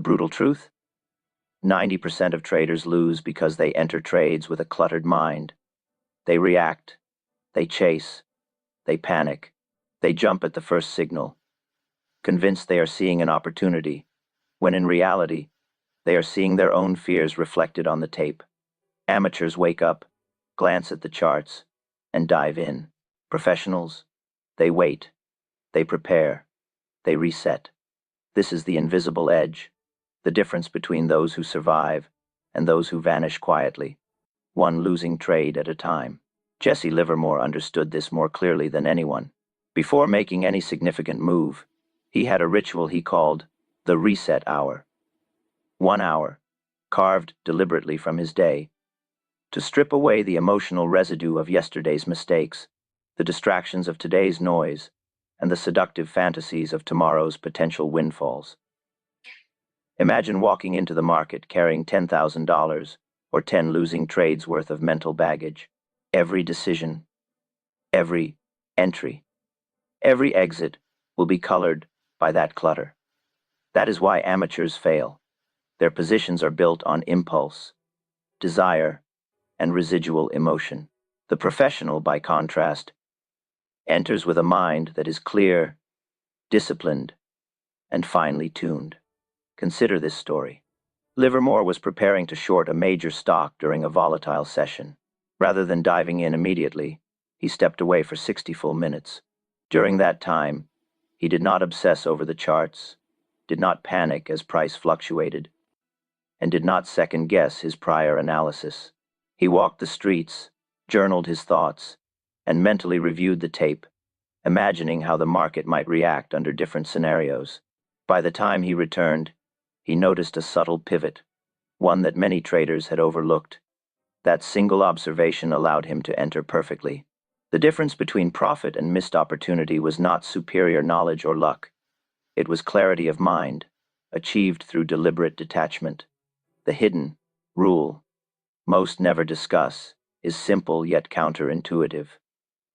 brutal truth? 90% of traders lose because they enter trades with a cluttered mind. They react, they chase, they panic, they jump at the first signal, convinced they are seeing an opportunity, when in reality, they are seeing their own fears reflected on the tape. Amateurs wake up, glance at the charts, and dive in. Professionals, they wait, they prepare, they reset. This is the invisible edge, the difference between those who survive and those who vanish quietly, one losing trade at a time. Jesse Livermore understood this more clearly than anyone. Before making any significant move, he had a ritual he called the reset hour. 1 hour, carved deliberately from his day, to strip away the emotional residue of yesterday's mistakes, the distractions of today's noise, and the seductive fantasies of tomorrow's potential windfalls. Imagine walking into the market carrying $10,000 or 10 losing trades worth of mental baggage. Every decision, every entry, every exit will be colored by that clutter. That is why amateurs fail. Their positions are built on impulse, desire, and residual emotion. The professional, by contrast, enters with a mind that is clear, disciplined, and finely tuned. Consider this story. Livermore was preparing to short a major stock during a volatile session. Rather than diving in immediately, he stepped away for 60 full minutes. During that time, he did not obsess over the charts, did not panic as price fluctuated, and did not second-guess his prior analysis. He walked the streets, journaled his thoughts, and mentally reviewed the tape, imagining how the market might react under different scenarios. By the time he returned, he noticed a subtle pivot, one that many traders had overlooked. That single observation allowed him to enter perfectly. The difference between profit and missed opportunity was not superior knowledge or luck. It was clarity of mind, achieved through deliberate detachment. The hidden rule most never discuss is simple yet counterintuitive.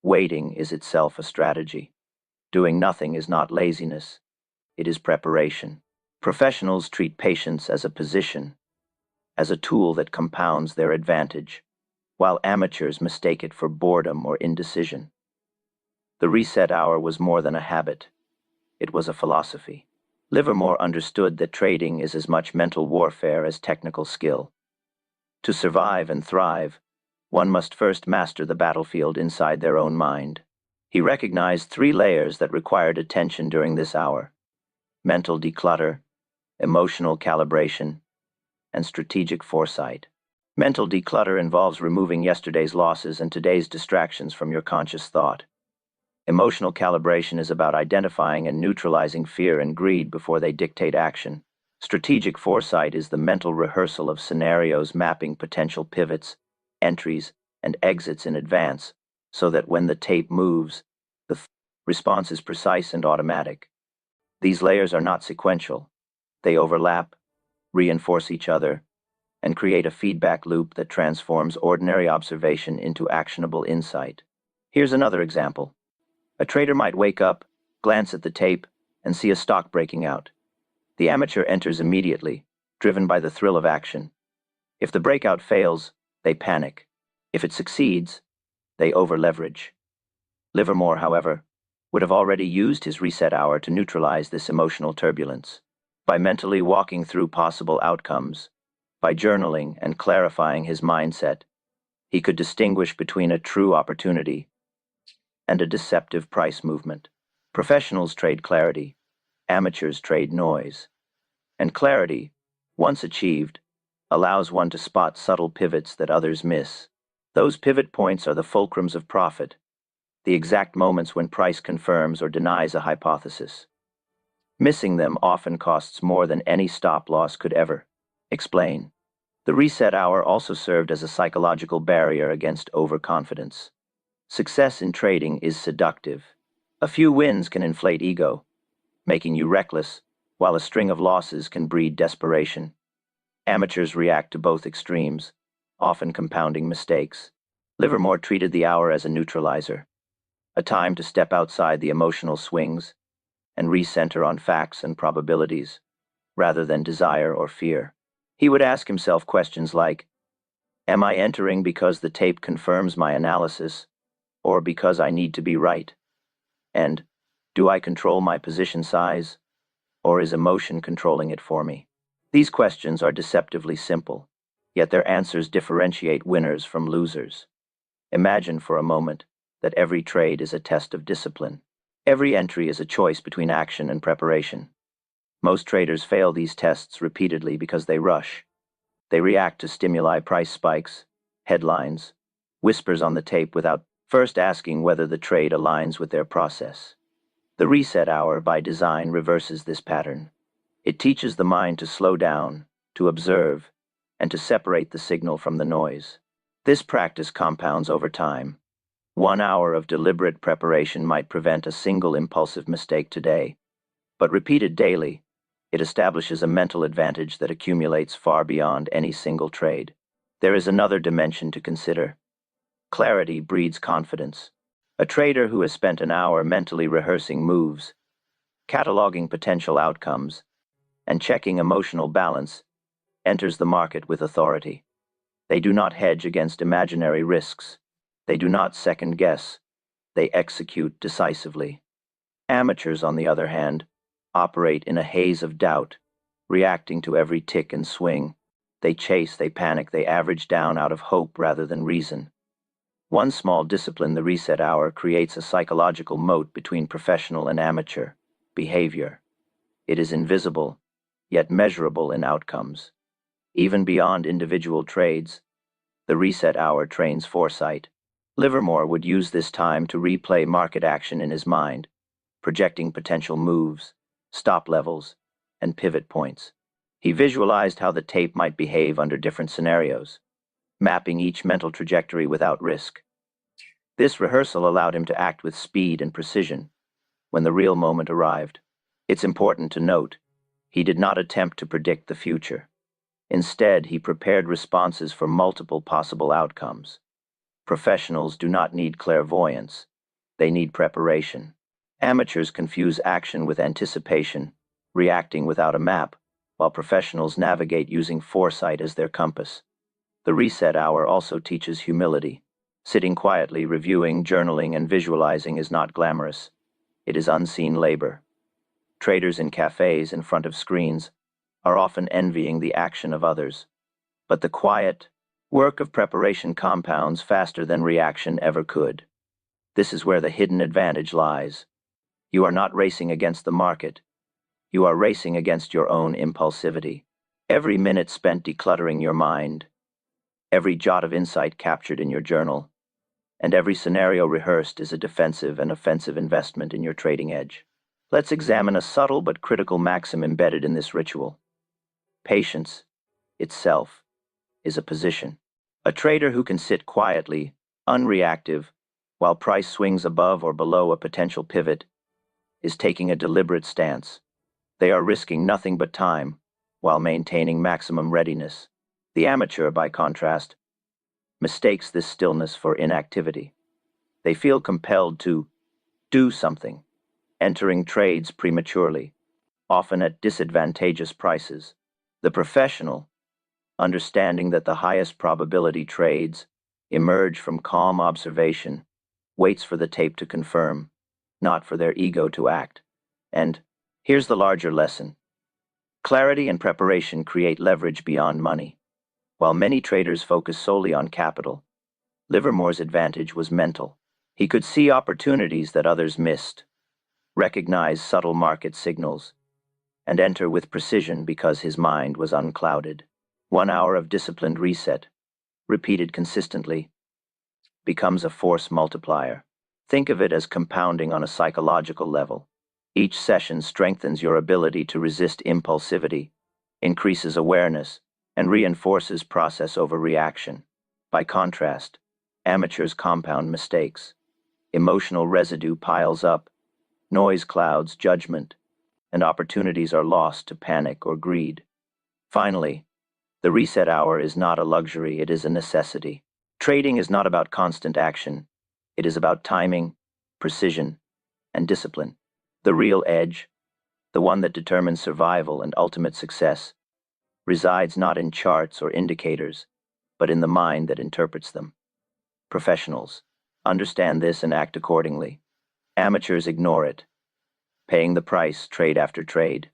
Waiting is itself a strategy. Doing nothing is not laziness. It is preparation. Professionals treat patience as a position, as a tool that compounds their advantage, while amateurs mistake it for boredom or indecision. The reset hour was more than a habit. It was a philosophy. Livermore understood that trading is as much mental warfare as technical skill. To survive and thrive, one must first master the battlefield inside their own mind. He recognized 3 layers that required attention during this hour: mental declutter, emotional calibration, and strategic foresight. Mental declutter involves removing yesterday's losses and today's distractions from your conscious thought. Emotional calibration is about identifying and neutralizing fear and greed before they dictate action. Strategic foresight is the mental rehearsal of scenarios, mapping potential pivots, entries, and exits in advance, so that when the tape moves, the response is precise and automatic. These layers are not sequential. They overlap, reinforce each other, and create a feedback loop that transforms ordinary observation into actionable insight. Here's another example. A trader might wake up, glance at the tape, and see a stock breaking out. The amateur enters immediately, driven by the thrill of action. If the breakout fails, they panic. If it succeeds, they over-leverage. Livermore, however, would have already used his reset hour to neutralize this emotional turbulence. By mentally walking through possible outcomes, by journaling and clarifying his mindset, he could distinguish between a true opportunity and a deceptive price movement. Professionals trade clarity, amateurs trade noise. And clarity, once achieved, allows one to spot subtle pivots that others miss. Those pivot points are the fulcrums of profit, the exact moments when price confirms or denies a hypothesis. Missing them often costs more than any stop loss could ever explain. The reset hour also served as a psychological barrier against overconfidence. Success in trading is seductive. A few wins can inflate ego, making you reckless, while a string of losses can breed desperation. Amateurs react to both extremes, often compounding mistakes. Livermore treated the hour as a neutralizer, a time to step outside the emotional swings and recenter on facts and probabilities. rather than desire or fear. He would ask himself questions like, am I entering because the tape confirms my analysis, or because I need to be right? And, do I control my position size, or is emotion controlling it for me? These questions are deceptively simple, yet their answers differentiate winners from losers. Imagine for a moment that every trade is a test of discipline. Every entry is a choice between action and preparation. Most traders fail these tests repeatedly because they rush. They react to stimuli, price spikes, headlines, whispers on the tape without first asking whether the trade aligns with their process. The reset hour, by design, reverses this pattern. It teaches the mind to slow down, to observe, and to separate the signal from the noise. This practice compounds over time. 1 hour of deliberate preparation might prevent a single impulsive mistake today, but repeated daily, it establishes a mental advantage that accumulates far beyond any single trade. There is another dimension to consider. Clarity breeds confidence. A trader who has spent an hour mentally rehearsing moves, cataloging potential outcomes, and checking emotional balance enters the market with authority. They do not hedge against imaginary risks. They do not second guess. They execute decisively. Amateurs, on the other hand, operate in a haze of doubt, reacting to every tick and swing. They chase, they panic, they average down out of hope rather than reason. One small discipline, the reset hour, creates a psychological moat between professional and amateur behavior. It is invisible, yet measurable in outcomes. Even beyond individual trades, the reset hour trains foresight. Livermore would use this time to replay market action in his mind, projecting potential moves, stop levels, and pivot points. He visualized how the tape might behave under different scenarios, mapping each mental trajectory without risk. This rehearsal allowed him to act with speed and precision when the real moment arrived. It's important to note, he did not attempt to predict the future. Instead, he prepared responses for multiple possible outcomes. Professionals do not need clairvoyance. They need preparation. Amateurs confuse action with anticipation, reacting without a map, while professionals navigate using foresight as their compass. The reset hour also teaches humility. Sitting quietly, reviewing, journaling, and visualizing is not glamorous. It is unseen labor. Traders in cafes in front of screens are often envying the action of others. But the quiet work of preparation compounds faster than reaction ever could. This is where the hidden advantage lies. You are not racing against the market. You are racing against your own impulsivity. Every minute spent decluttering your mind, every jot of insight captured in your journal, and every scenario rehearsed is a defensive and offensive investment in your trading edge. Let's examine a subtle but critical maxim embedded in this ritual. Patience itself is a position. A trader who can sit quietly, unreactive, while price swings above or below a potential pivot, is taking a deliberate stance. They are risking nothing but time, while maintaining maximum readiness. The amateur, by contrast, mistakes this stillness for inactivity. They feel compelled to do something, entering trades prematurely, often at disadvantageous prices. The professional, understanding that the highest probability trades emerge from calm observation, waits for the tape to confirm, not for their ego to act. And here's the larger lesson. Clarity and preparation create leverage beyond money. While many traders focus solely on capital, Livermore's advantage was mental. He could see opportunities that others missed, recognize subtle market signals, and enter with precision because his mind was unclouded. 1 hour of disciplined reset, repeated consistently, becomes a force multiplier. Think of it as compounding on a psychological level. Each session strengthens your ability to resist impulsivity, increases awareness, and reinforces process over reaction. By contrast, amateurs compound mistakes. Emotional residue piles up, noise clouds judgment, and opportunities are lost to panic or greed. Finally, the reset hour is not a luxury, it is a necessity. Trading is not about constant action. It is about timing, precision, and discipline. The real edge the one that determines survival and ultimate success, resides not in charts or indicators, but in the mind that interprets them. Professionals understand this and act accordingly. Amateurs ignore it, paying the price trade after trade.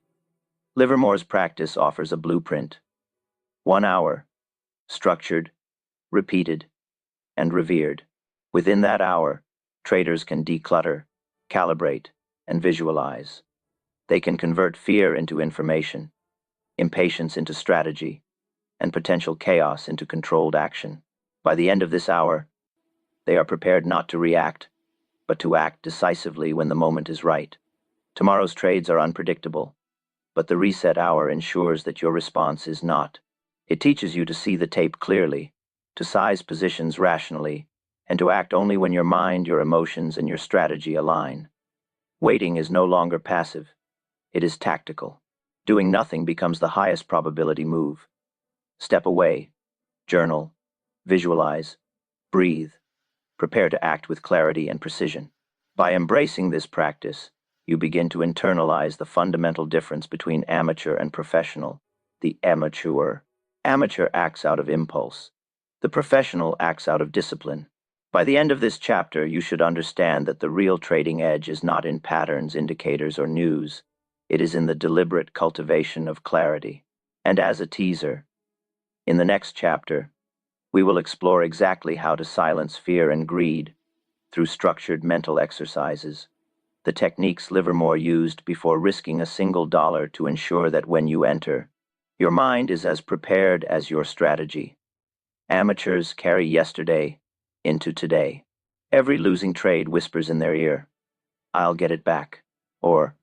Livermore's practice offers a blueprint. 1 hour, structured, repeated, and revered. Within that hour, traders can declutter, calibrate, and visualize. They can convert fear into information, impatience into strategy, and potential chaos into controlled action. By the end of this hour, they are prepared not to react, but to act decisively when the moment is right. Tomorrow's trades are unpredictable, but the reset hour ensures that your response is not. It teaches you to see the tape clearly, to size positions rationally, and to act only when your mind, your emotions, and your strategy align. Waiting is no longer passive. It is tactical. Doing nothing becomes the highest probability move. Step away, journal, visualize, breathe. Prepare to act with clarity and precision. By embracing this practice, you begin to internalize the fundamental difference between amateur and professional. The amateur acts out of impulse. The professional acts out of discipline. By the end of this chapter, you should understand that the real trading edge is not in patterns, indicators, or news. It is in the deliberate cultivation of clarity. And as a teaser, in the next chapter, we will explore exactly how to silence fear and greed through structured mental exercises, the techniques Livermore used before risking a single dollar to ensure that when you enter, your mind is as prepared as your strategy. Amateurs carry yesterday into today. Every losing trade whispers in their ear, "I'll get it back," or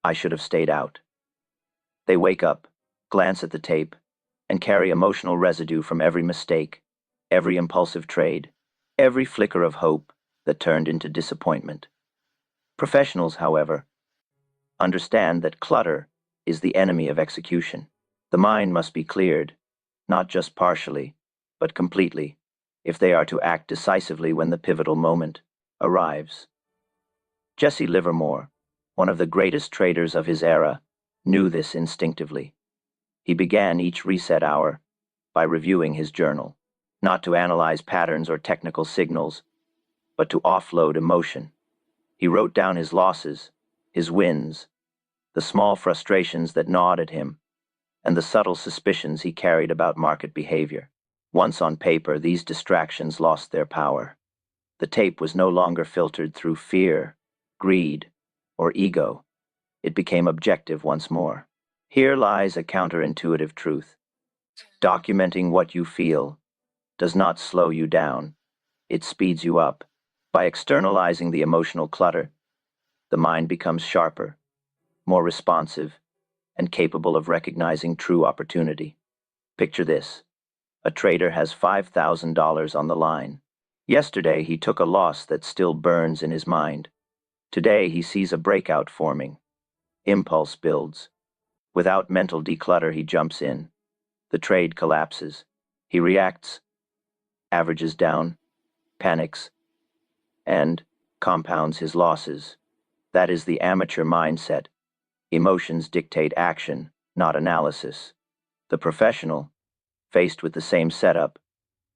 "I should have stayed out." They wake up, glance at the tape, and carry emotional residue from every mistake, every impulsive trade, every flicker of hope that turned into disappointment. Professionals, however, understand that clutter is the enemy of execution. The mind must be cleared, not just partially, but completely, if they are to act decisively when the pivotal moment arrives. Jesse Livermore, one of the greatest traders of his era, knew this instinctively. He began each reset hour by reviewing his journal, not to analyze patterns or technical signals, but to offload emotion. He wrote down his losses, his wins, the small frustrations that gnawed at him, and the subtle suspicions he carried about market behavior. Once on paper, these distractions lost their power. The tape was no longer filtered through fear, greed, or ego. It became objective once more. Here lies a counterintuitive truth. Documenting what you feel does not slow you down. It speeds you up. By externalizing the emotional clutter, the mind becomes sharper, more responsive, and capable of recognizing true opportunity. Picture this. A trader has $5,000 on the line. Yesterday, he took a loss that still burns in his mind. Today, he sees a breakout forming. Impulse builds. Without mental declutter, he jumps in. The trade collapses. He reacts, averages down, panics, and compounds his losses. That is the amateur mindset. Emotions dictate action, not analysis. The professional, faced with the same setup,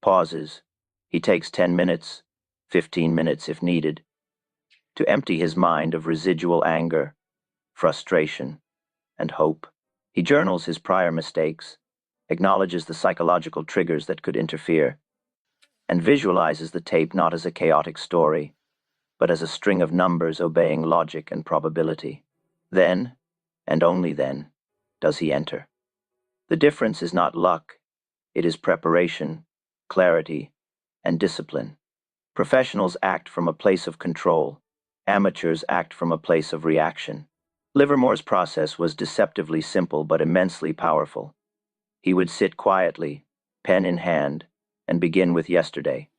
pauses. He takes 10 minutes, 15 minutes if needed, to empty his mind of residual anger, frustration, and hope. He journals his prior mistakes, acknowledges the psychological triggers that could interfere, and visualizes the tape not as a chaotic story, but as a string of numbers obeying logic and probability. Then, and only then, does he enter. The difference is not luck. It is preparation, clarity, and discipline. Professionals act from a place of control. Amateurs act from a place of reaction. Livermore's process was deceptively simple but immensely powerful. He would sit quietly, pen in hand, and begin with yesterday.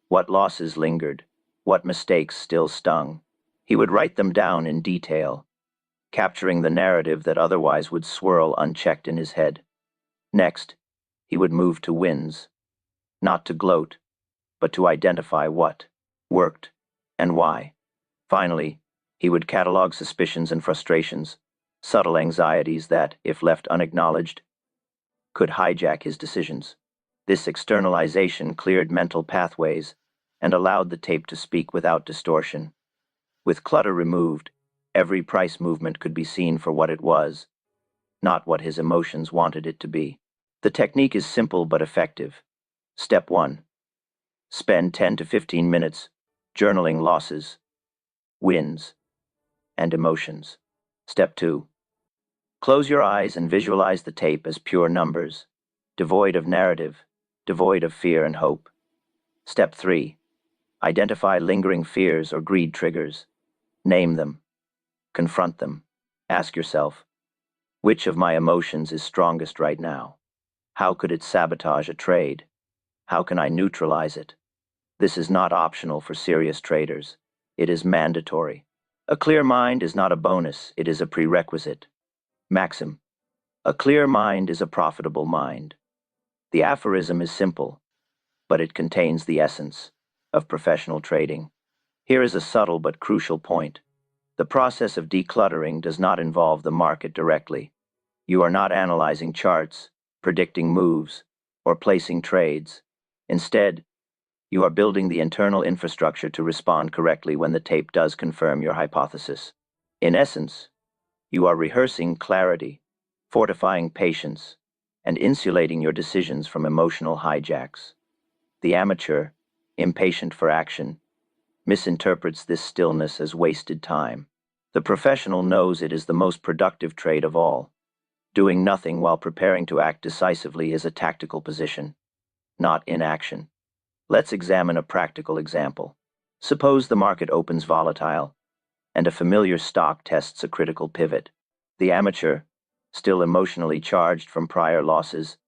What losses lingered? What mistakes still stung? He would write them down in detail, capturing the narrative that otherwise would swirl unchecked in his head. Next, he would move to wins, not to gloat, but to identify what worked and why. Finally, he would catalog suspicions and frustrations, subtle anxieties that, if left unacknowledged, could hijack his decisions. This externalization cleared mental pathways and allowed the tape to speak without distortion. With clutter removed, every price movement could be seen for what it was, not what his emotions wanted it to be. The technique is simple but effective. Step 1. Spend 10 to 15 minutes journaling losses, wins, and emotions. Step 2. Close your eyes and visualize the tape as pure numbers, devoid of narrative, devoid of fear and hope. Step 3. Identify lingering fears or greed triggers. Name them. Confront them. Ask yourself, which of my emotions is strongest right now? How could it sabotage a trade? How can I neutralize it? This is not optional for serious traders. It is mandatory. A clear mind is not a bonus, it is a prerequisite. Maxim: a clear mind is a profitable mind. The aphorism is simple, but it contains the essence of professional trading. Here is a subtle but crucial point. The process of decluttering does not involve the market directly. You are not analyzing charts, predicting moves, or placing trades. Instead, you are building the internal infrastructure to respond correctly when the tape does confirm your hypothesis. In essence, you are rehearsing clarity, fortifying patience, and insulating your decisions from emotional hijacks. The amateur, impatient for action, misinterprets this stillness as wasted time. The professional knows it is the most productive trade of all. Doing nothing while preparing to act decisively is a tactical position, not inaction. Let's examine a practical example. Suppose the market opens volatile, and a familiar stock tests a critical pivot. The amateur, still emotionally charged from prior losses,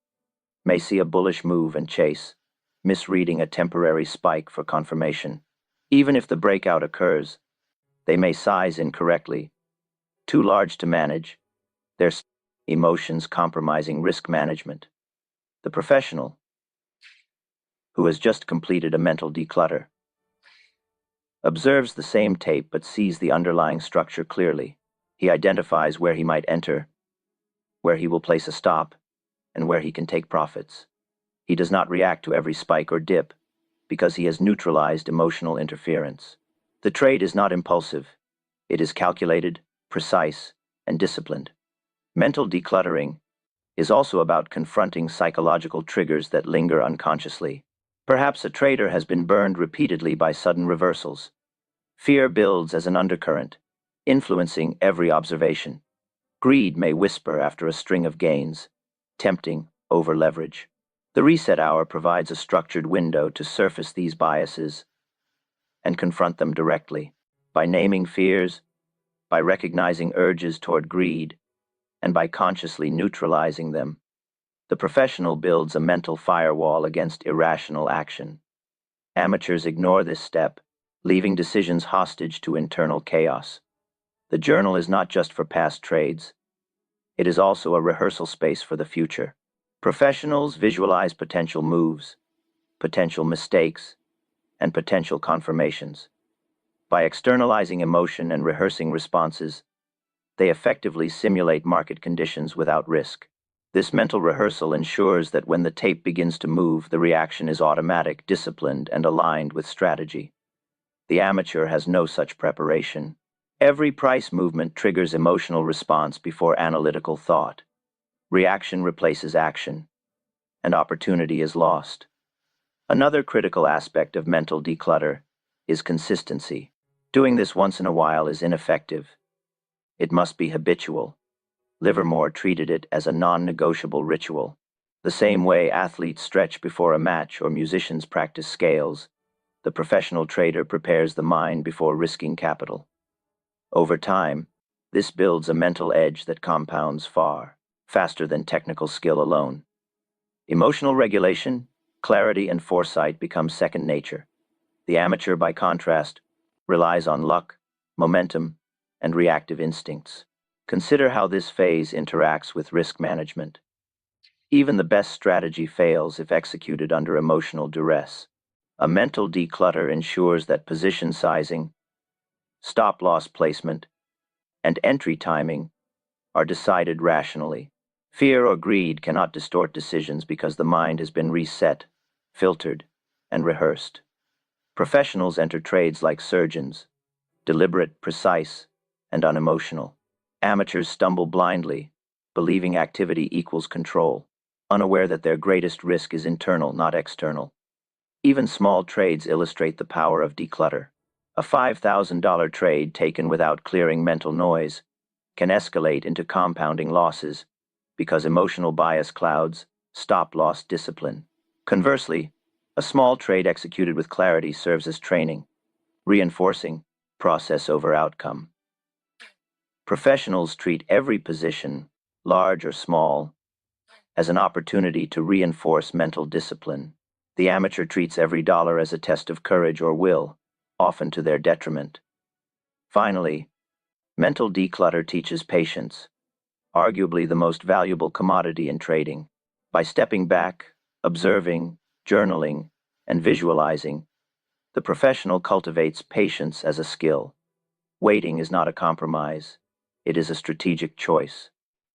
may see a bullish move and chase, misreading a temporary spike for confirmation. Even if the breakout occurs, they may size incorrectly, too large to manage, their emotions compromising risk management. The professional, who has just completed a mental declutter, observes the same tape but sees the underlying structure clearly. He identifies where he might enter, where he will place a stop, and where he can take profits. He does not react to every spike or dip because he has neutralized emotional interference. The trade is not impulsive. It is calculated, precise, and disciplined. Mental decluttering is also about confronting psychological triggers that linger unconsciously. Perhaps a trader has been burned repeatedly by sudden reversals. Fear builds as an undercurrent, influencing every observation. Greed may whisper after a string of gains, tempting over-leverage. The reset hour provides a structured window to surface these biases and confront them directly. By naming fears, by recognizing urges toward greed, and by consciously neutralizing them, the professional builds a mental firewall against irrational action. Amateurs ignore this step, leaving decisions hostage to internal chaos. The journal is not just for past trades. It is also a rehearsal space for the future. Professionals visualize potential moves, potential mistakes, and potential confirmations. By externalizing emotion and rehearsing responses, they effectively simulate market conditions without risk. This mental rehearsal ensures that when the tape begins to move, the reaction is automatic, disciplined, and aligned with strategy. The amateur has no such preparation. Every price movement triggers emotional response before analytical thought. Reaction replaces action, and opportunity is lost. Another critical aspect of mental declutter is consistency. Doing this once in a while is ineffective. It must be habitual. Livermore treated it as a non-negotiable ritual. The same way athletes stretch before a match or musicians practice scales, the professional trader prepares the mind before risking capital. Over time, this builds a mental edge that compounds far faster than technical skill alone. Emotional regulation, clarity, and foresight become second nature. The amateur, by contrast, relies on luck, momentum, and reactive instincts. Consider how this phase interacts with risk management. Even the best strategy fails if executed under emotional duress. A mental declutter ensures that position sizing, stop-loss placement, and entry timing are decided rationally. Fear or greed cannot distort decisions because the mind has been reset, filtered, and rehearsed. Professionals enter trades like surgeons, deliberate, precise, and unemotional. Amateurs stumble blindly, believing activity equals control, unaware that their greatest risk is internal, not external. Even small trades illustrate the power of declutter. A $5,000 trade taken without clearing mental noise can escalate into compounding losses because emotional bias clouds stop-loss discipline. Conversely, a small trade executed with clarity serves as training, reinforcing process over outcome. Professionals treat every position, large or small, as an opportunity to reinforce mental discipline. The amateur treats every dollar as a test of courage or will, often to their detriment. Finally, mental declutter teaches patience, arguably the most valuable commodity in trading. By stepping back, observing, journaling, and visualizing, the professional cultivates patience as a skill. Waiting is not a compromise, it is a strategic choice.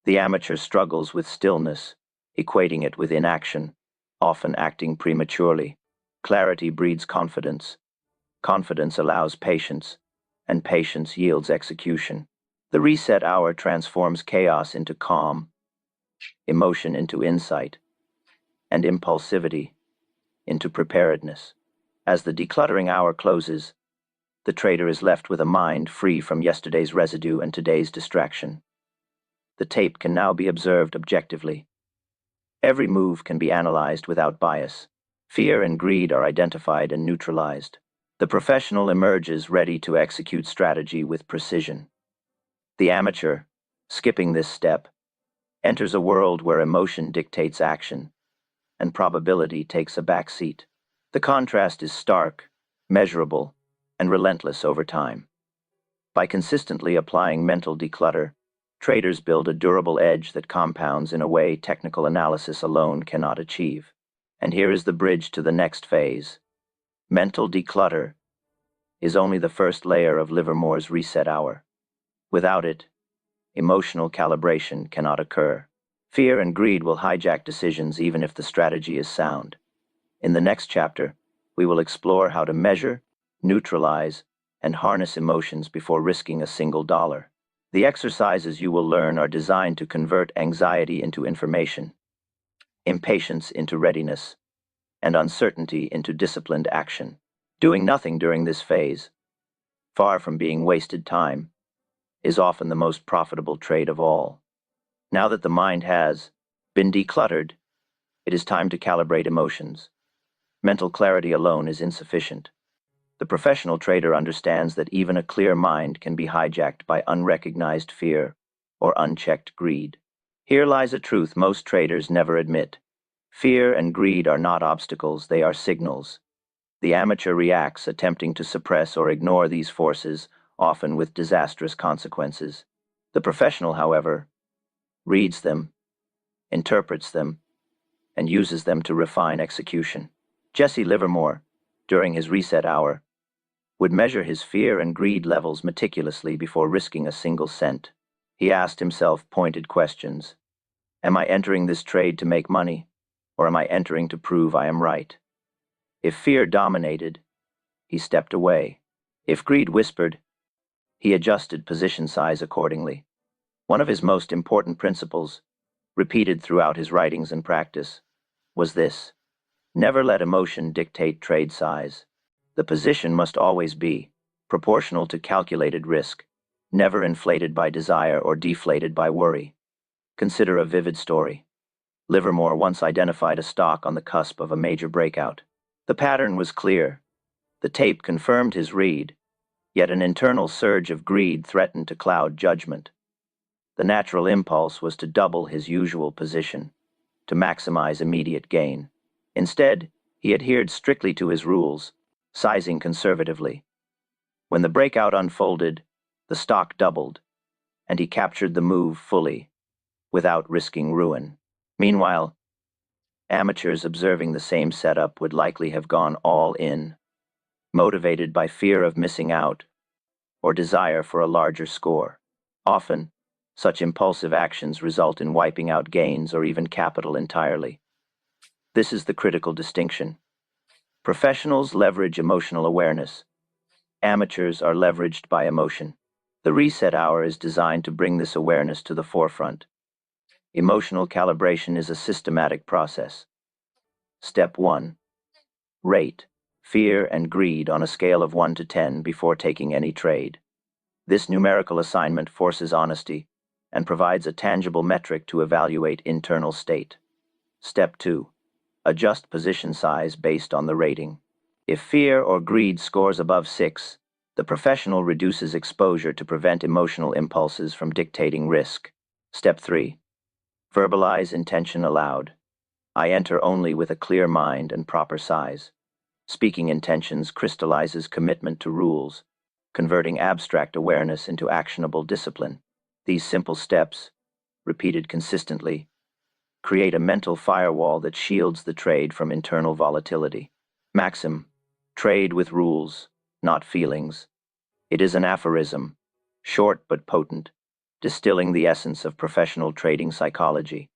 The amateur struggles with stillness, equating it with inaction, often acting prematurely. Clarity breeds confidence. Confidence allows patience, and patience yields execution. The reset hour transforms chaos into calm, emotion into insight, and impulsivity into preparedness. As the decluttering hour closes, the trader is left with a mind free from yesterday's residue and today's distraction. The tape can now be observed objectively. Every move can be analyzed without bias. Fear and greed are identified and neutralized. The professional emerges ready to execute strategy with precision. The amateur, skipping this step, enters a world where emotion dictates action and probability takes a back seat. The contrast is stark, measurable, and relentless over time. By consistently applying mental declutter, traders build a durable edge that compounds in a way technical analysis alone cannot achieve. And here is the bridge to the next phase. Mental declutter is only the first layer of Livermore's reset hour. Without it, emotional calibration cannot occur. Fear and greed will hijack decisions even if the strategy is sound. In the next chapter, we will explore how to measure, neutralize, and harness emotions before risking a single dollar. The exercises you will learn are designed to convert anxiety into information, impatience into readiness, and uncertainty into disciplined action. Doing nothing during this phase, far from being wasted time, is often the most profitable trade of all. Now that the mind has been decluttered, it is time to calibrate emotions. Mental clarity alone is insufficient. The professional trader understands that even a clear mind can be hijacked by unrecognized fear or unchecked greed. Here lies a truth most traders never admit. Fear and greed are not obstacles, they are signals. The amateur reacts, attempting to suppress or ignore these forces, often with disastrous consequences. The professional, however, reads them, interprets them, and uses them to refine execution. Jesse Livermore, during his reset hour, would measure his fear and greed levels meticulously before risking a single cent. He asked himself pointed questions. Am I entering this trade to make money, or am I entering to prove I am right? If fear dominated, he stepped away. If greed whispered, he adjusted position size accordingly. One of his most important principles, repeated throughout his writings and practice, was this: never let emotion dictate trade size. The position must always be proportional to calculated risk, never inflated by desire or deflated by worry. Consider a vivid story. Livermore once identified a stock on the cusp of a major breakout. The pattern was clear. The tape confirmed his read, yet an internal surge of greed threatened to cloud judgment. The natural impulse was to double his usual position, to maximize immediate gain. Instead, he adhered strictly to his rules, sizing conservatively. When the breakout unfolded, the stock doubled, and he captured the move fully, without risking ruin. Meanwhile, amateurs observing the same setup would likely have gone all in, motivated by fear of missing out or desire for a larger score. Often, Such impulsive actions result in wiping out gains or even capital entirely. This is the critical distinction. Professionals leverage emotional awareness. Amateurs are leveraged by emotion. The reset hour is designed to bring this awareness to the forefront. Emotional calibration is a systematic process. Step 1. Rate fear and greed on a scale of 1 to 10 before taking any trade. This numerical assignment forces honesty and provides a tangible metric to evaluate internal state. Step 2. Adjust position size based on the rating. If fear or greed scores above 6, the professional reduces exposure to prevent emotional impulses from dictating risk. Step 3. Verbalize intention aloud. I enter only with a clear mind and proper size. Speaking intentions crystallizes commitment to rules, converting abstract awareness into actionable discipline. These simple steps, repeated consistently, create a mental firewall that shields the trade from internal volatility. Maxim: trade with rules, not feelings. It is an aphorism, short but potent, distilling the essence of professional trading psychology.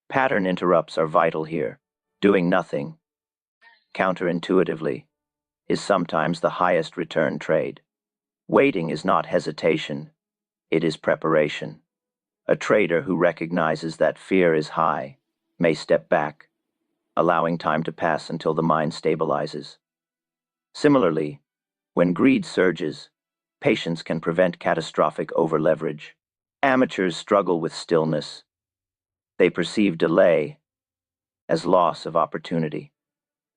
Pattern interrupts are vital here. Doing nothing, counterintuitively, is sometimes the highest return trade. Waiting is not hesitation, it is preparation. A trader who recognizes that fear is high may step back, allowing time to pass until the mind stabilizes. Similarly, when greed surges, patience can prevent catastrophic overleverage. Amateurs struggle with stillness. They perceive delay as loss of opportunity.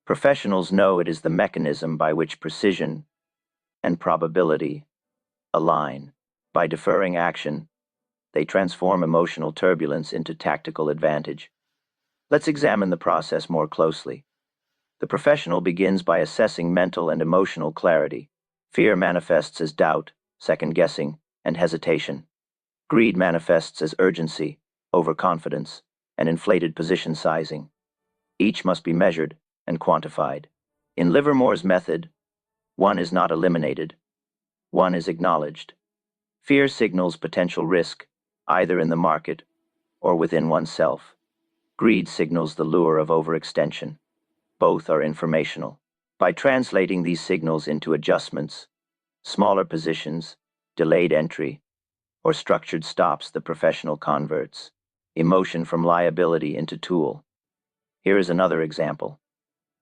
Professionals know it is the mechanism by which precision and probability align. By deferring action, they transform emotional turbulence into tactical advantage. Let's examine the process more closely. The professional begins by assessing mental and emotional clarity. Fear manifests as doubt, second-guessing, and hesitation. Greed manifests as urgency, overconfidence, and inflated position sizing. Each must be measured and quantified. In Livermore's method, one is not eliminated, one is acknowledged. Fear signals potential risk, either in the market or within oneself. Greed signals the lure of overextension. Both are informational. By translating these signals into adjustments, smaller positions, delayed entry, or structured stops, the professional converts emotion from liability into tool. Here is another example.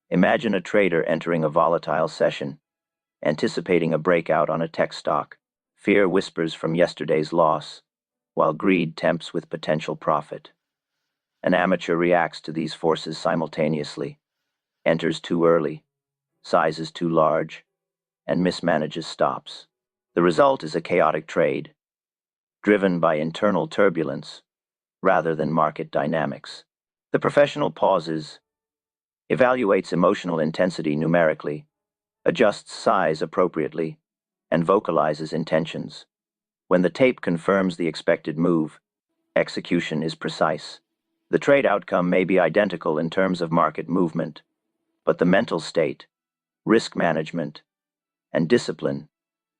Imagine a trader entering a volatile session, anticipating a breakout on a tech stock. Fear whispers from yesterday's loss, while greed tempts with potential profit. An amateur reacts to these forces simultaneously, enters too early, sizes too large, and mismanages stops. The result is a chaotic trade, driven by internal turbulence rather than market dynamics. The professional pauses, evaluates emotional intensity numerically, adjusts size appropriately, and vocalizes intentions. When the tape confirms the expected move, execution is precise. The trade outcome may be identical in terms of market movement, but the mental state, risk management, and discipline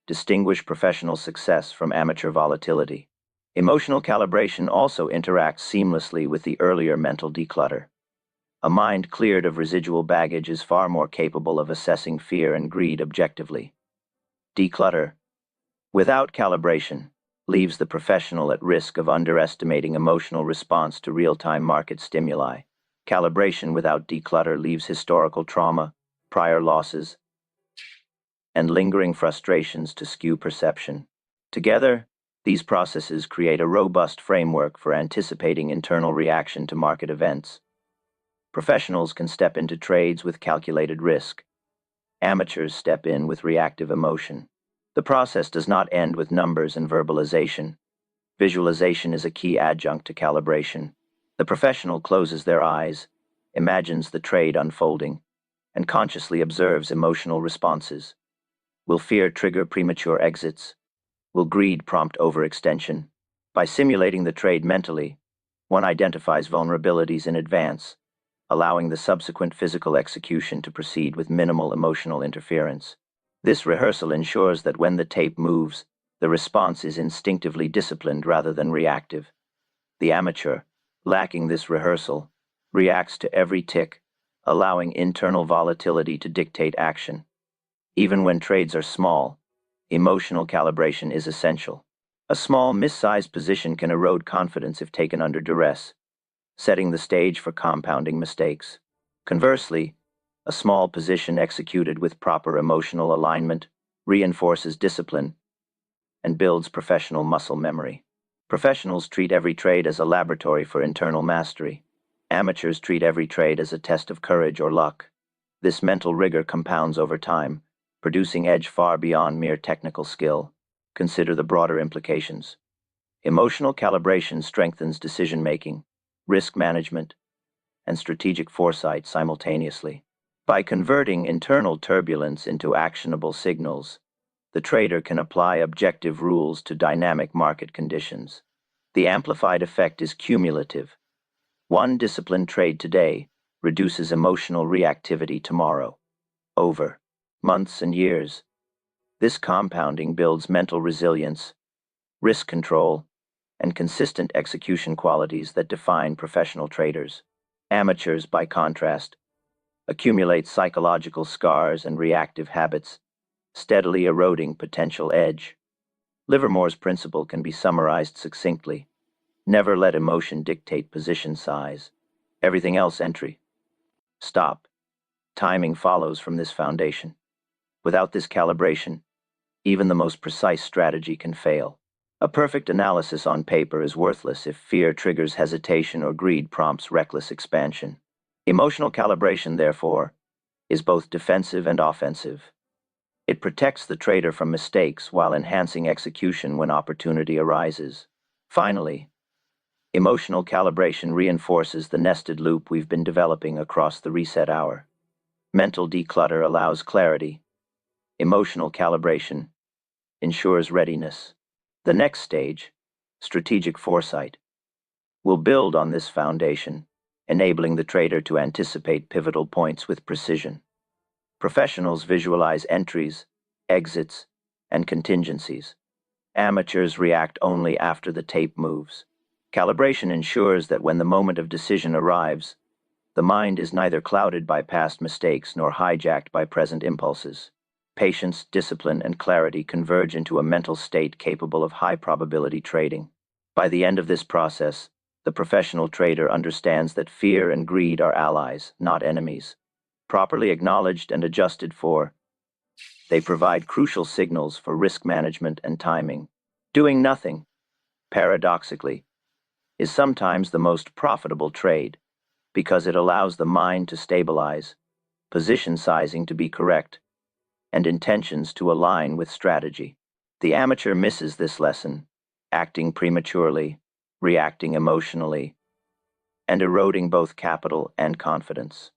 distinguish professional success from amateur volatility. Emotional calibration also interacts seamlessly with the earlier mental declutter. A mind cleared of residual baggage is far more capable of assessing fear and greed objectively. Declutter, without calibration, leaves the professional at risk of underestimating emotional response to real-time market stimuli. Calibration without declutter leaves historical trauma, prior losses, and lingering frustrations to skew perception. Together, these processes create a robust framework for anticipating internal reaction to market events. Professionals can step into trades with calculated risk. Amateurs step in with reactive emotion. The process does not end with numbers and verbalization. Visualization is a key adjunct to calibration. The professional closes their eyes, imagines the trade unfolding, and consciously observes emotional responses. Will fear trigger premature exits? Will greed prompt overextension? By simulating the trade mentally, one identifies vulnerabilities in advance, allowing the subsequent physical execution to proceed with minimal emotional interference. This rehearsal ensures that when the tape moves, The response is instinctively disciplined rather than reactive. The amateur, lacking this rehearsal, reacts to every tick, allowing internal volatility to dictate action. Even when trades are small, emotional calibration is essential. A small, missized position can erode confidence if taken under duress, setting the stage for compounding mistakes. Conversely, a small position executed with proper emotional alignment reinforces discipline and builds professional muscle memory. Professionals treat every trade as a laboratory for internal mastery. Amateurs treat every trade as a test of courage or luck. This mental rigor compounds over time, producing edge far beyond mere technical skill. Consider the broader implications. Emotional calibration strengthens decision-making, risk management, and strategic foresight simultaneously. By converting internal turbulence into actionable signals, the trader can apply objective rules to dynamic market conditions. The amplified effect is cumulative. One disciplined trade today reduces emotional reactivity tomorrow. Over months and years, this compounding builds mental resilience, risk control, and consistent execution qualities that define professional traders. Amateurs, by contrast, accumulate psychological scars and reactive habits, steadily eroding potential edge. Livermore's principle can be summarized succinctly. Never let emotion dictate position size. Everything else entry. Stop. Timing follows from this foundation. Without this calibration, even the most precise strategy can fail. A perfect analysis on paper is worthless if fear triggers hesitation or greed prompts reckless expansion. Emotional calibration, therefore, is both defensive and offensive. It protects the trader from mistakes while enhancing execution when opportunity arises. Finally, emotional calibration reinforces the nested loop we've been developing across the reset hour. Mental declutter allows clarity. Emotional calibration ensures readiness. The next stage, strategic foresight, will build on this foundation, enabling the trader to anticipate pivotal points with precision. Professionals visualize entries, exits, and contingencies. Amateurs react only after the tape moves. Calibration ensures that when the moment of decision arrives, the mind is neither clouded by past mistakes nor hijacked by present impulses. Patience, discipline, and clarity converge into a mental state capable of high-probability trading. By the end of this process, the professional trader understands that fear and greed are allies, not enemies. Properly acknowledged and adjusted for, they provide crucial signals for risk management and timing. Doing nothing, paradoxically, is sometimes the most profitable trade because it allows the mind to stabilize, position sizing to be correct, and intentions to align with strategy. The amateur misses this lesson, acting prematurely, reacting emotionally, and eroding both capital and confidence.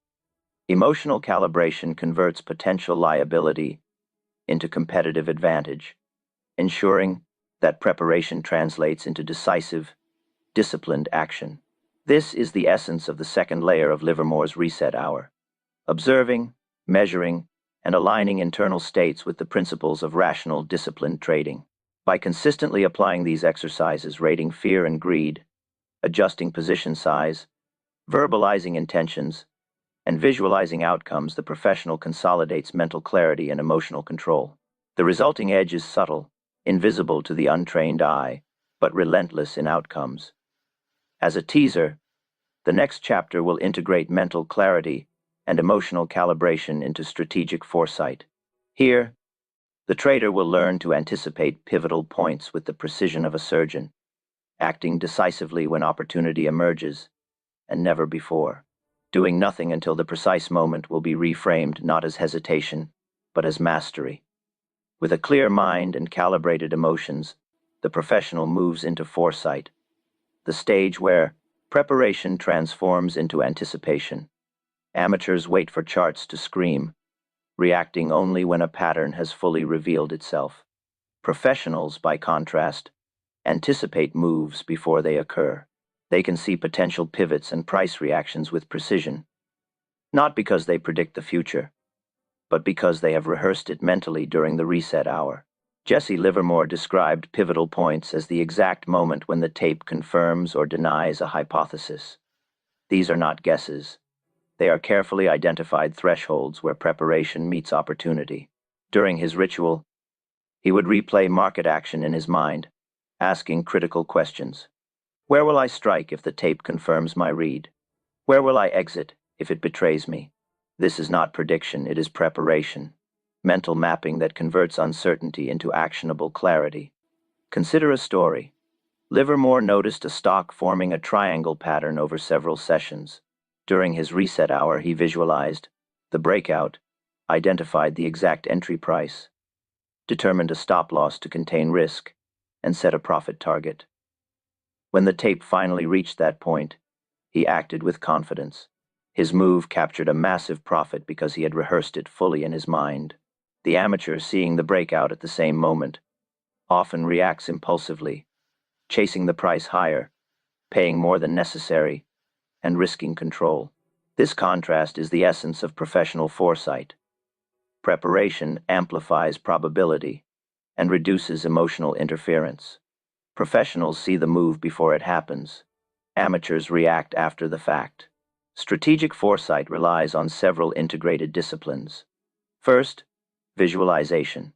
Emotional calibration converts potential liability into competitive advantage, ensuring that preparation translates into decisive, disciplined action. This is the essence of the second layer of Livermore's reset hour: observing, measuring, and aligning internal states with the principles of rational, disciplined trading. By consistently applying these exercises, rating fear and greed, adjusting position size, verbalizing intentions, and visualizing outcomes, the professional consolidates mental clarity and emotional control. The resulting edge is subtle, invisible to the untrained eye, but relentless in outcomes. As a teaser, the next chapter will integrate mental clarity and emotional calibration into strategic foresight. Here, the trader will learn to anticipate pivotal points with the precision of a surgeon, acting decisively when opportunity emerges, and never before. Doing nothing until the precise moment will be reframed not as hesitation, but as mastery. With a clear mind and calibrated emotions, the professional moves into foresight, the stage where preparation transforms into anticipation. Amateurs wait for charts to scream, reacting only when a pattern has fully revealed itself. Professionals, by contrast, anticipate moves before they occur. They can see potential pivots and price reactions with precision, not because they predict the future, but because they have rehearsed it mentally during the reset hour. Jesse Livermore described pivotal points as the exact moment when the tape confirms or denies a hypothesis. These are not guesses. They are carefully identified thresholds where preparation meets opportunity. During his ritual, he would replay market action in his mind, asking critical questions. Where will I strike if the tape confirms my read? Where will I exit if it betrays me? This is not prediction, it is preparation. Mental mapping that converts uncertainty into actionable clarity. Consider a story. Livermore noticed a stock forming a triangle pattern over several sessions. During his reset hour, he visualized the breakout, identified the exact entry price, determined a stop loss to contain risk, and set a profit target. When the tape finally reached that point, he acted with confidence. His move captured a massive profit because he had rehearsed it fully in his mind. The amateur, seeing the breakout at the same moment, often reacts impulsively, chasing the price higher, paying more than necessary, and risking control. This contrast is the essence of professional foresight. Preparation amplifies probability and reduces emotional interference. Professionals see the move before it happens. Amateurs react after the fact. Strategic foresight relies on several integrated disciplines. First, visualization.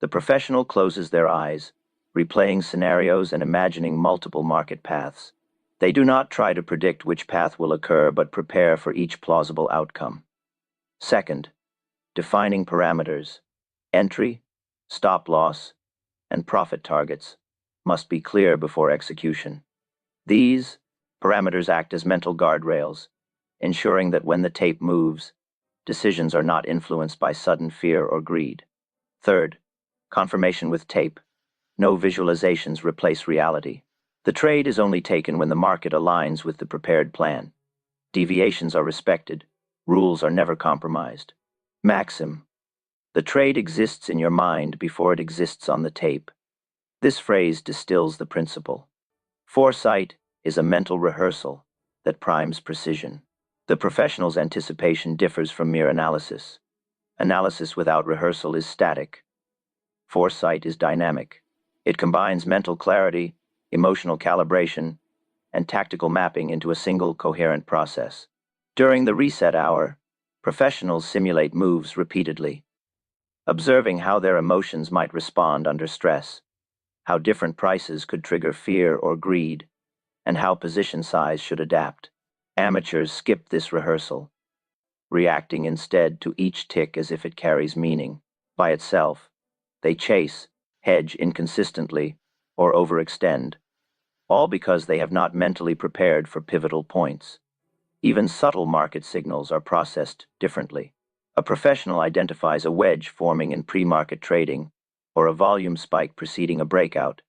The professional closes their eyes, replaying scenarios and imagining multiple market paths. They do not try to predict which path will occur, but prepare for each plausible outcome. Second, defining parameters. Entry, stop loss, and profit targets must be clear before execution. These parameters act as mental guardrails, ensuring that when the tape moves, decisions are not influenced by sudden fear or greed. Third, confirmation with tape. No visualizations replace reality. The trade is only taken when the market aligns with the prepared plan. Deviations are respected. Rules are never compromised. Maxim. The trade exists in your mind before it exists on the tape. This phrase distills the principle. Foresight is a mental rehearsal that primes precision. The professional's anticipation differs from mere analysis. Analysis without rehearsal is static. Foresight is dynamic. It combines mental clarity, emotional calibration, and tactical mapping into a single coherent process. During the reset hour, professionals simulate moves repeatedly, observing how their emotions might respond under stress, how different prices could trigger fear or greed, and how position size should adapt. Amateurs skip this rehearsal, reacting instead to each tick as if it carries meaning. By itself, they chase, hedge inconsistently, or overextend, all because they have not mentally prepared for pivotal points. Even subtle market signals are processed differently. A professional identifies a wedge forming in pre-market trading, or a volume spike preceding a breakout,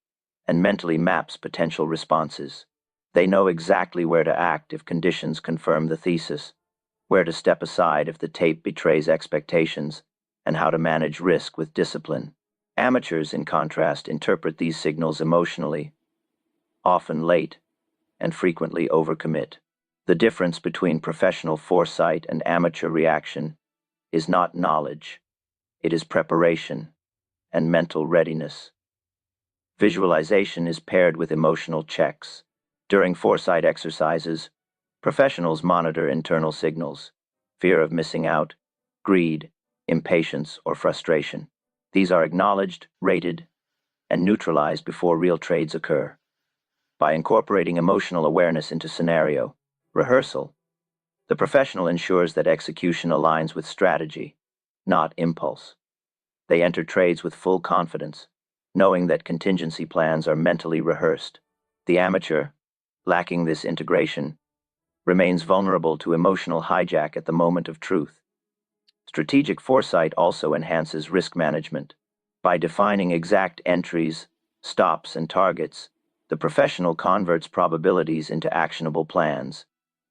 and mentally maps potential responses. They know exactly where to act if conditions confirm the thesis, where to step aside if the tape betrays expectations, and how to manage risk with discipline. Amateurs, in contrast, interpret these signals emotionally, often late, and frequently overcommit. The difference between professional foresight and amateur reaction is not knowledge, it is preparation and mental readiness. Visualization is paired with emotional checks. During foresight exercises, professionals monitor internal signals, fear of missing out, greed, impatience, or frustration. These are acknowledged, rated, and neutralized before real trades occur. By incorporating emotional awareness into scenario rehearsal, the professional ensures that execution aligns with strategy, not impulse. They enter trades with full confidence, knowing that contingency plans are mentally rehearsed. The amateur, lacking this integration, remains vulnerable to emotional hijack at the moment of truth. Strategic foresight also enhances risk management. By defining exact entries, stops, and targets, the professional converts probabilities into actionable plans.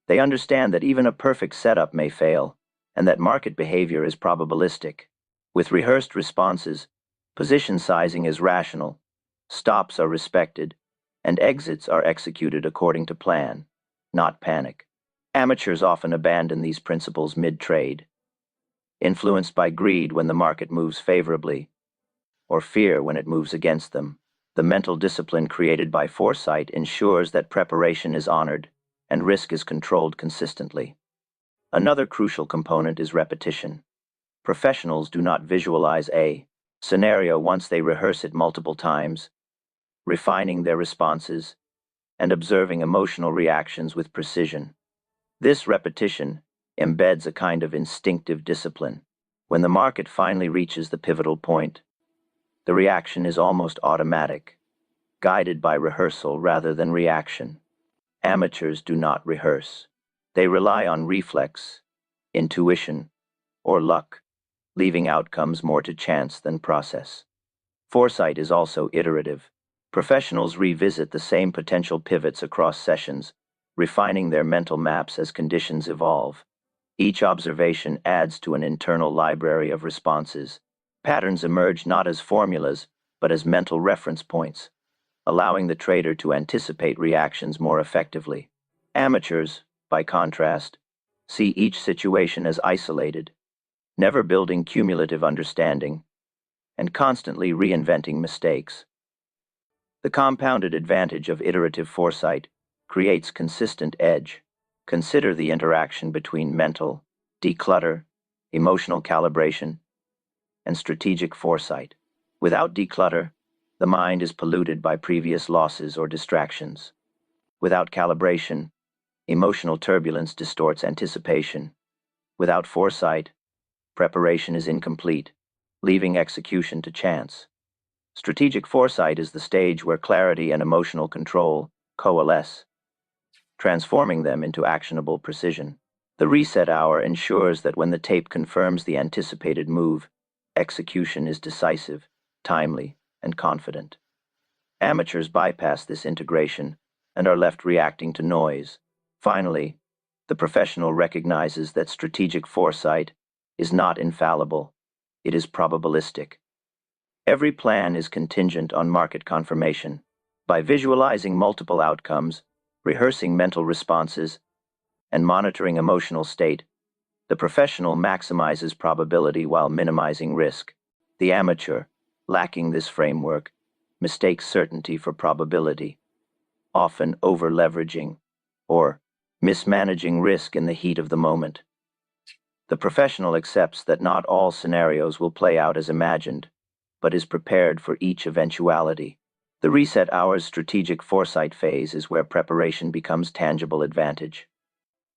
They understand that even a perfect setup may fail, and that market behavior is probabilistic. With rehearsed responses, position sizing is rational, stops are respected, and exits are executed according to plan, not panic. Amateurs often abandon these principles mid-trade, influenced by greed when the market moves favorably, or fear when it moves against them. The mental discipline created by foresight ensures that preparation is honored and risk is controlled consistently. Another crucial component is repetition. Professionals do not visualize a scenario once they rehearse it multiple times, refining their responses and observing emotional reactions with precision. This repetition embeds a kind of instinctive discipline. When the market finally reaches the pivotal point, the reaction is almost automatic, guided by rehearsal rather than reaction. Amateurs do not rehearse. They rely on reflex, intuition, or luck, leaving outcomes more to chance than process. Foresight is also iterative. Professionals revisit the same potential pivots across sessions, refining their mental maps as conditions evolve. Each observation adds to an internal library of responses. Patterns emerge not as formulas, but as mental reference points, allowing the trader to anticipate reactions more effectively. Amateurs, by contrast, see each situation as isolated, never building cumulative understanding, and constantly reinventing mistakes. The compounded advantage of iterative foresight creates consistent edge. Consider the interaction between mental, declutter, emotional calibration, and strategic foresight. Without declutter, the mind is polluted by previous losses or distractions. Without calibration, emotional turbulence distorts anticipation. Without foresight, preparation is incomplete, leaving execution to chance. Strategic foresight is the stage where clarity and emotional control coalesce, transforming them into actionable precision. The reset hour ensures that when the tape confirms the anticipated move, execution is decisive, timely, and confident. Amateurs bypass this integration and are left reacting to noise. Finally, the professional recognizes that strategic foresight is not infallible, it is probabilistic. Every plan is contingent on market confirmation. By visualizing multiple outcomes, rehearsing mental responses, and monitoring emotional state, the professional maximizes probability while minimizing risk. The amateur, lacking this framework, mistakes certainty for probability, often over-leveraging or mismanaging risk in the heat of the moment. The professional accepts that not all scenarios will play out as imagined, but is prepared for each eventuality. The reset hour's strategic foresight phase is where preparation becomes tangible advantage.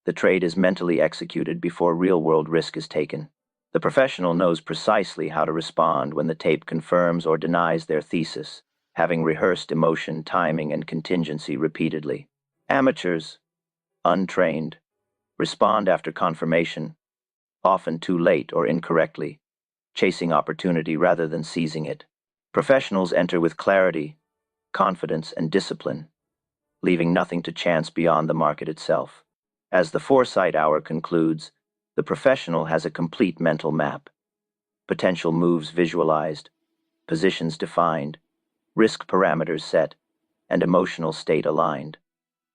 The trade is mentally executed before real-world risk is taken. The professional knows precisely how to respond when the tape confirms or denies their thesis, having rehearsed emotion, timing, and contingency repeatedly. Amateurs, untrained, respond after confirmation, often too late or incorrectly, chasing opportunity rather than seizing it. Professionals enter with clarity, confidence, and discipline, leaving nothing to chance beyond the market itself. As the foresight hour concludes, the professional has a complete mental map, potential moves visualized, positions defined, risk parameters set, and emotional state aligned.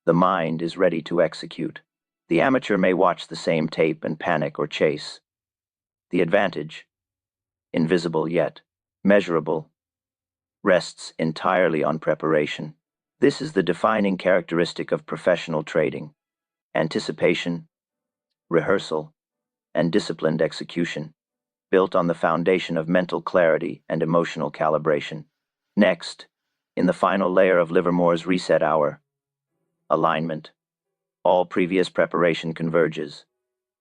The mind is ready to execute. The amateur may watch the same tape and panic or chase. The advantage, invisible yet measurable, rests entirely on preparation. This is the defining characteristic of professional trading: anticipation, rehearsal, and disciplined execution, built on the foundation of mental clarity and emotional calibration. Next, in the final layer of Livermore's reset hour, alignment. All previous preparation converges.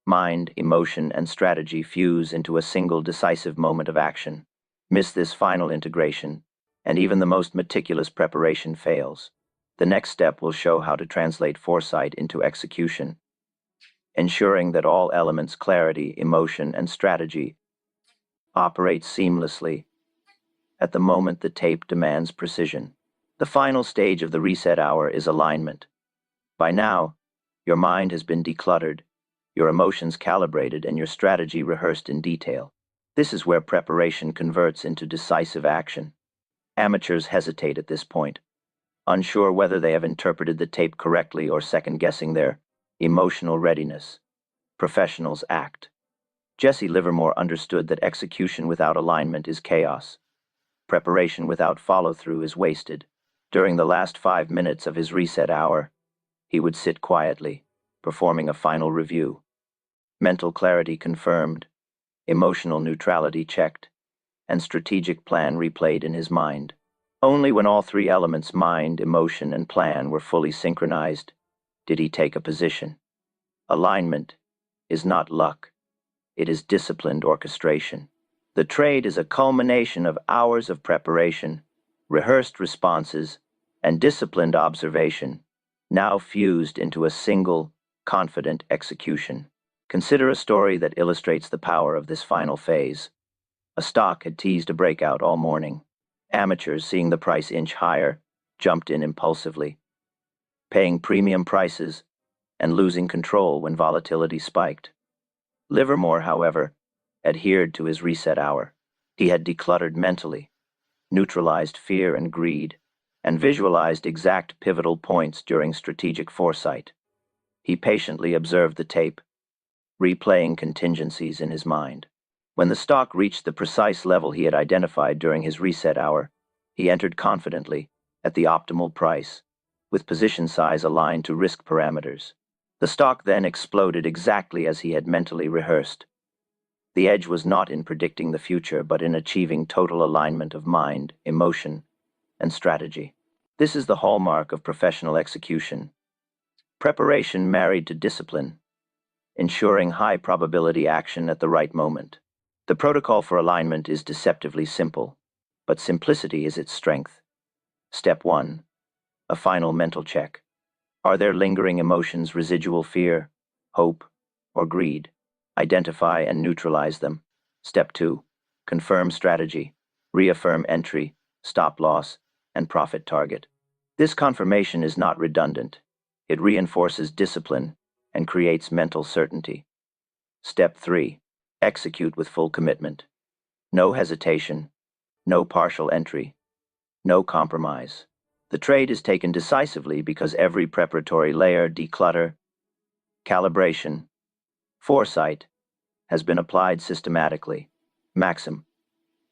Mind, emotion, and strategy fuse into a single decisive moment of action. Miss this final integration, and even the most meticulous preparation fails. The next step will show how to translate foresight into execution, ensuring that all elements, clarity, emotion, and strategy, operate seamlessly at the moment the tape demands precision. The final stage of the reset hour is alignment. By now, your mind has been decluttered, your emotions calibrated, and your strategy rehearsed in detail. This is where preparation converts into decisive action. Amateurs hesitate at this point, unsure whether they have interpreted the tape correctly or second-guessing their emotional readiness. Professionals act. Jesse Livermore understood that execution without alignment is chaos. Preparation without follow-through is wasted. During the last 5 minutes of his reset hour, he would sit quietly, performing a final review. Mental clarity confirmed, emotional neutrality checked, and strategic plan replayed in his mind. Only when all three elements, mind, emotion, and plan, were fully synchronized did he take a position. Alignment is not luck, it is disciplined orchestration. The trade is a culmination of hours of preparation, rehearsed responses, and disciplined observation, now fused into a single, confident execution. Consider a story that illustrates the power of this final phase. A stock had teased a breakout all morning. Amateurs, seeing the price inch higher, jumped in impulsively, paying premium prices and losing control when volatility spiked. Livermore, however, adhered to his reset hour. He had decluttered mentally, neutralized fear and greed, and visualized exact pivotal points during strategic foresight. He patiently observed the tape, replaying contingencies in his mind. When the stock reached the precise level he had identified during his reset hour, he entered confidently, at the optimal price, with position size aligned to risk parameters. The stock then exploded exactly as he had mentally rehearsed. The edge was not in predicting the future, but in achieving total alignment of mind, emotion, and strategy. This is the hallmark of professional execution. Preparation married to discipline, ensuring high-probability action at the right moment. The protocol for alignment is deceptively simple, but simplicity is its strength. Step 1. A final mental check. Are there lingering emotions, residual fear, hope, or greed? Identify and neutralize them. Step 2. Confirm strategy. Reaffirm entry, stop loss, and profit target. This confirmation is not redundant. It reinforces discipline and creates mental certainty. Step 3. Execute with full commitment. No hesitation, no partial entry, no compromise. The trade is taken decisively because every preparatory layer, declutter, calibration, foresight, has been applied systematically. Maxim.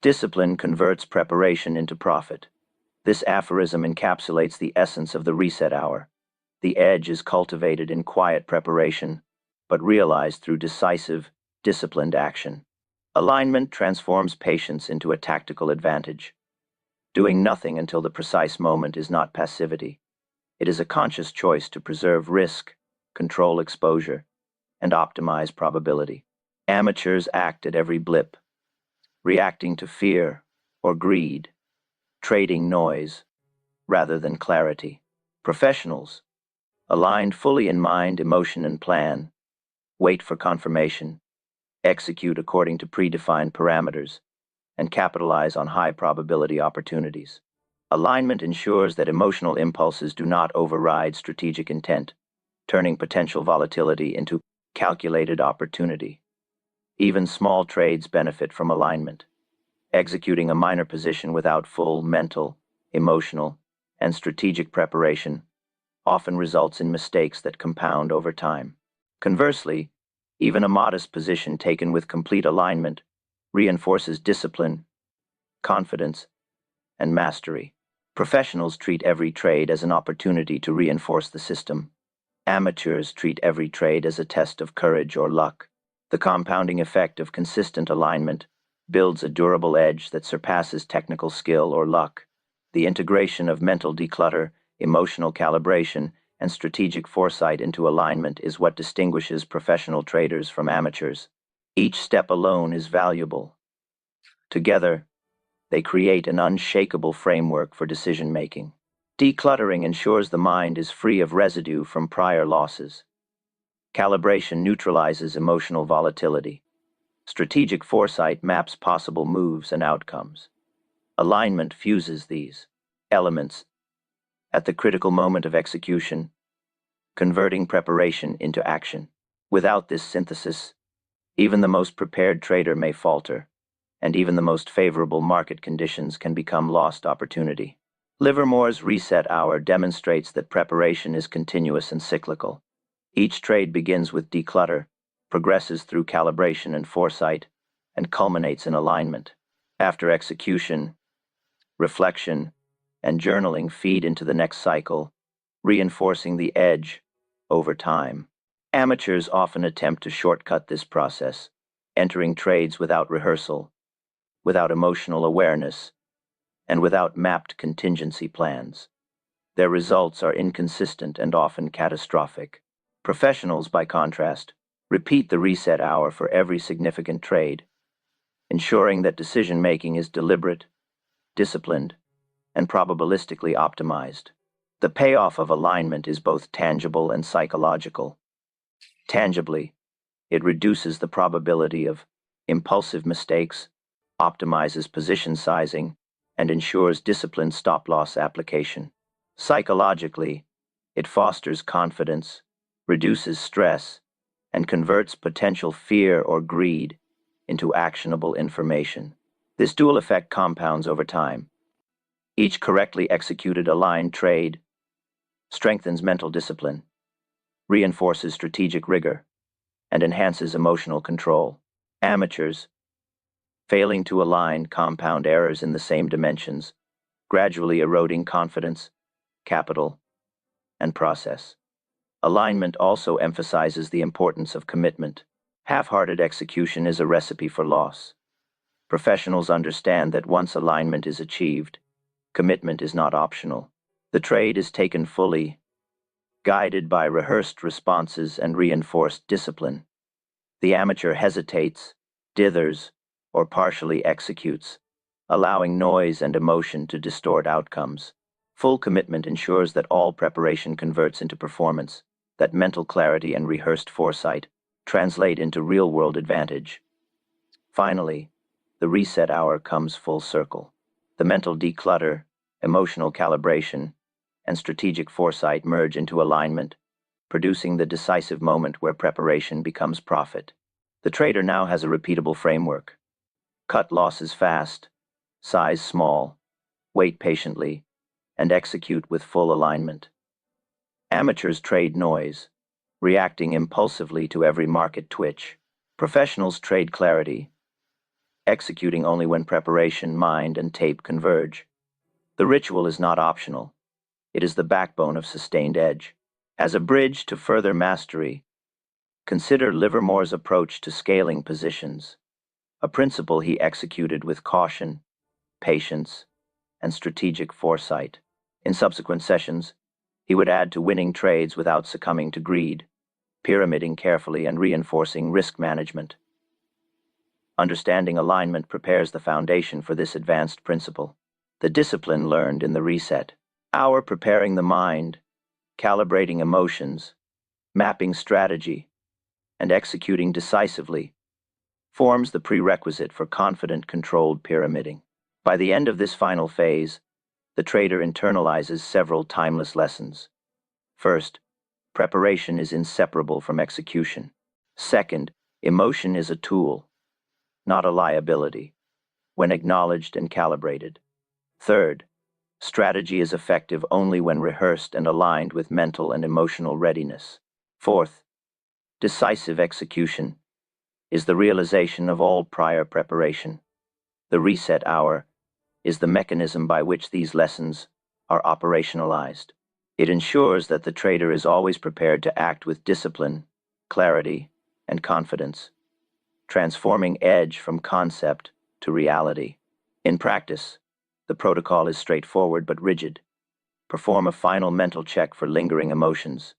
Discipline converts preparation into profit. This aphorism encapsulates the essence of the reset hour. The edge is cultivated in quiet preparation, but realized through decisive, disciplined action. Alignment transforms patience into a tactical advantage. Doing nothing until the precise moment is not passivity. It is a conscious choice to preserve risk, control exposure, and optimize probability. Amateurs act at every blip, reacting to fear or greed, trading noise rather than clarity. Professionals, aligned fully in mind, emotion, and plan, wait for confirmation, execute according to predefined parameters, and capitalize on high-probability opportunities. Alignment ensures that emotional impulses do not override strategic intent, turning potential volatility into calculated opportunity. Even small trades benefit from alignment. Executing a minor position without full mental, emotional, and strategic preparation often results in mistakes that compound over time. Conversely, even a modest position taken with complete alignment reinforces discipline, confidence, and mastery. Professionals treat every trade as an opportunity to reinforce the system. Amateurs treat every trade as a test of courage or luck. The compounding effect of consistent alignment builds a durable edge that surpasses technical skill or luck. The integration of mental declutter, emotional calibration, and strategic foresight into alignment is what distinguishes professional traders from amateurs. Each step alone is valuable. Together, they create an unshakable framework for decision-making. Decluttering ensures the mind is free of residue from prior losses. Calibration neutralizes emotional volatility. Strategic foresight maps possible moves and outcomes. Alignment fuses these elements at the critical moment of execution, converting preparation into action. Without this synthesis, even the most prepared trader may falter, and even the most favorable market conditions can become lost opportunity. Livermore's reset hour demonstrates that preparation is continuous and cyclical. Each trade begins with declutter, progresses through calibration and foresight, and culminates in alignment. After execution, reflection, and journaling feed into the next cycle, reinforcing the edge over time. Amateurs often attempt to shortcut this process, entering trades without rehearsal, without emotional awareness, and without mapped contingency plans. Their results are inconsistent and often catastrophic. Professionals, by contrast, repeat the reset hour for every significant trade, ensuring that decision-making is deliberate, disciplined, and probabilistically optimized. The payoff of alignment is both tangible and psychological. Tangibly, it reduces the probability of impulsive mistakes, optimizes position sizing, and ensures disciplined stop-loss application. Psychologically, it fosters confidence, reduces stress, and converts potential fear or greed into actionable information. This dual effect compounds over time. Each correctly executed aligned trade strengthens mental discipline, reinforces strategic rigor, and enhances emotional control. Amateurs, failing to align, compound errors in the same dimensions, gradually eroding confidence, capital, and process. Alignment also emphasizes the importance of commitment. Half-hearted execution is a recipe for loss. Professionals understand that once alignment is achieved, commitment is not optional. The trade is taken fully, guided by rehearsed responses and reinforced discipline. The amateur hesitates, dithers, or partially executes, allowing noise and emotion to distort outcomes. Full commitment ensures that all preparation converts into performance, that mental clarity and rehearsed foresight translate into real-world advantage. Finally, the reset hour comes full circle. The mental declutter, emotional calibration, and strategic foresight merge into alignment, producing the decisive moment where preparation becomes profit. The trader now has a repeatable framework. Cut losses fast, size small, wait patiently, and execute with full alignment. Amateurs trade noise, reacting impulsively to every market twitch. Professionals trade clarity, executing only when preparation, mind, and tape converge. The ritual is not optional. It is the backbone of sustained edge. As a bridge to further mastery, consider Livermore's approach to scaling positions, a principle he executed with caution, patience, and strategic foresight. In subsequent sessions, he would add to winning trades without succumbing to greed, pyramiding carefully and reinforcing risk management. Understanding alignment prepares the foundation for this advanced principle. The discipline learned in the reset hour, preparing the mind, calibrating emotions, mapping strategy, and executing decisively, forms the prerequisite for confident, controlled pyramiding. By the end of this final phase, the trader internalizes several timeless lessons. First, preparation is inseparable from execution. Second, emotion is a tool, not a liability, when acknowledged and calibrated. Third, strategy is effective only when rehearsed and aligned with mental and emotional readiness. Fourth, decisive execution is the realization of all prior preparation. The reset hour is the mechanism by which these lessons are operationalized. It ensures that the trader is always prepared to act with discipline, clarity, and confidence, transforming edge from concept to reality. In practice, the protocol is straightforward but rigid. Perform a final mental check for lingering emotions.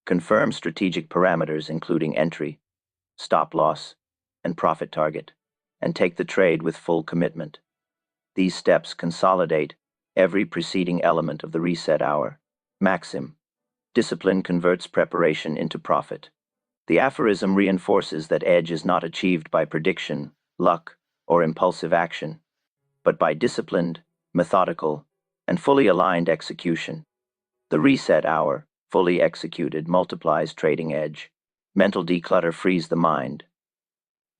Confirm strategic parameters including entry, stop loss, and profit target, and take the trade with full commitment. These steps consolidate every preceding element of the reset hour. Maxim: discipline converts preparation into profit. The aphorism reinforces that edge is not achieved by prediction, luck, or impulsive action, but by disciplined, methodical, and fully aligned execution. The reset hour, fully executed, multiplies trading edge. Mental declutter frees the mind.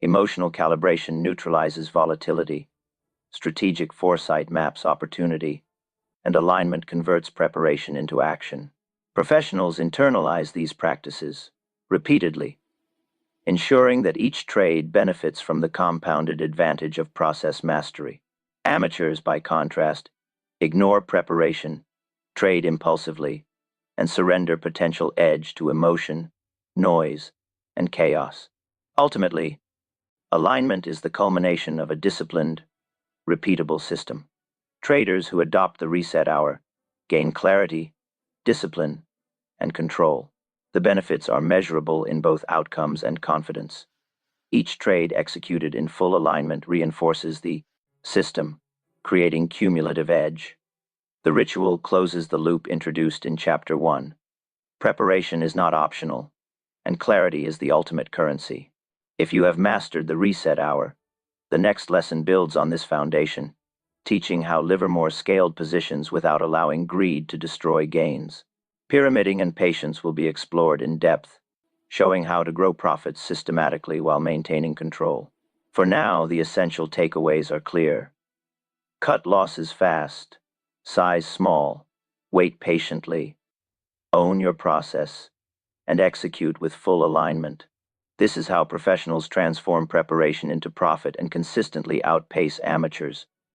Emotional calibration neutralizes volatility. Strategic foresight maps opportunity, and alignment converts preparation into action. Professionals internalize these practices repeatedly, ensuring that each trade benefits from the compounded advantage of process mastery. Amateurs, by contrast, ignore preparation, trade impulsively, and surrender potential edge to emotion, noise, and chaos. Ultimately, alignment is the culmination of a disciplined, repeatable system. Traders who adopt the reset hour gain clarity, discipline, and control. The benefits are measurable in both outcomes and confidence. Each trade executed in full alignment reinforces the system, creating cumulative edge. The ritual closes the loop introduced in Chapter 1. Preparation is not optional, and clarity is the ultimate currency. If you have mastered the reset hour, the next lesson builds on this foundation, teaching how Livermore scaled positions without allowing greed to destroy gains. Pyramiding and patience will be explored in depth, showing how to grow profits systematically while maintaining control. For now, the essential takeaways are clear. Cut losses fast, size small, wait patiently, own your process, and execute with full alignment. This is how professionals transform preparation into profit and consistently outpace amateurs.